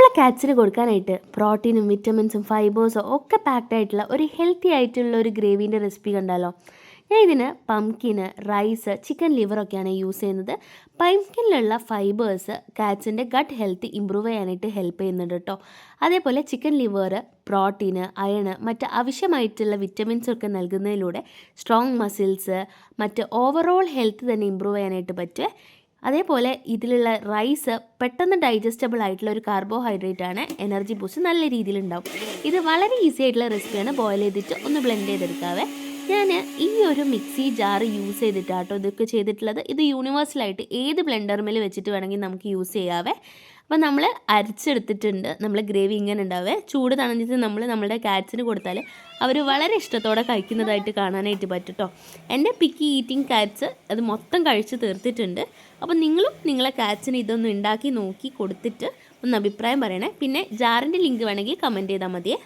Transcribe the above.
നമ്മളെ കാറ്റ്സിന് കൊടുക്കാനായിട്ട് പ്രോട്ടീനും വിറ്റമിൻസും ഫൈബേഴ്സും ഒക്കെ പാക്ഡ് ആയിട്ടുള്ള ഒരു ഹെൽത്തി ആയിട്ടുള്ള ഒരു ഗ്രേവീൻ്റെ റെസിപ്പി കണ്ടാലോ. ഞാൻ ഇതിന് പംകിന്, റൈസ്, ചിക്കൻ ലിവറൊക്കെയാണ് യൂസ് ചെയ്യുന്നത്. പംകിനിലുള്ള ഫൈബേഴ്സ് കാറ്റ്സിൻ്റെ ഗട്ട് ഹെൽത്ത് ഇമ്പ്രൂവ് ചെയ്യാനായിട്ട് ഹെൽപ്പ് ചെയ്യുന്നുണ്ട് കേട്ടോ. അതേപോലെ ചിക്കൻ ലിവർ പ്രോട്ടീന്, അയണ്, മറ്റ് ആവശ്യമായിട്ടുള്ള വിറ്റമിൻസൊക്കെ നൽകുന്നതിലൂടെ സ്ട്രോങ് മസിൽസ്, മറ്റ് ഓവറോൾ ഹെൽത്ത് തന്നെ ഇമ്പ്രൂവ് ചെയ്യാനായിട്ട് പറ്റും. അതേപോലെ ഇതിലുള്ള റൈസ് പെട്ടെന്ന് ഡൈജസ്റ്റബിൾ ആയിട്ടുള്ള ഒരു കാർബോഹൈഡ്രേറ്റ് ആണ്. എനർജി ബൂസ്റ്റ് നല്ല രീതിയിലുണ്ടാവും. ഇത് വളരെ ഈസി ആയിട്ടുള്ള റെസിപ്പിയാണ്. ബോയിൽ ചെയ്തിട്ട് ഒന്ന് ബ്ലെൻഡ് ചെയ്തെടുക്കാവേ. ഞാൻ ഈ ഒരു മിക്സി ജാർ യൂസ് ചെയ്തിട്ടാട്ടോ ഇതൊക്കെ ചെയ്തിട്ടുള്ളത്. ഇത് യൂണിവേഴ്സലായിട്ട് ഏത് ബ്ലെൻഡർമേൽ വെച്ചിട്ട് വേണമെങ്കിൽ നമുക്ക് യൂസ് ചെയ്യാവേ. അപ്പോൾ നമ്മൾ അരച്ചെടുത്തിട്ടുണ്ട്. നമ്മൾ ഗ്രേവി ഇങ്ങനെ ഉണ്ടാവേ. ചൂട് തണഞ്ഞിട്ട് നമ്മുടെ കാറ്റ്സിന് കൊടുത്താൽ അവർ വളരെ ഇഷ്ടത്തോടെ കഴിക്കുന്നതായിട്ട് കാണാനായിട്ട് പറ്റും കേട്ടോ. എൻ്റെ പിക്കി ഈറ്റിംഗ് കാറ്റ്സ് അത് മൊത്തം കഴിച്ച് തീർത്തിട്ടുണ്ട്. അപ്പോൾ നിങ്ങളും നിങ്ങളെ കാറ്റ്സിന് ഇതൊന്ന് ഉണ്ടാക്കി നോക്കി കൊടുത്തിട്ട് ഒന്ന് അഭിപ്രായം പറയണേ. പിന്നെ ജാറിൻ്റെ ലിങ്ക് വേണമെങ്കിൽ കമൻറ്റ് ചെയ്താൽ മതിയേ.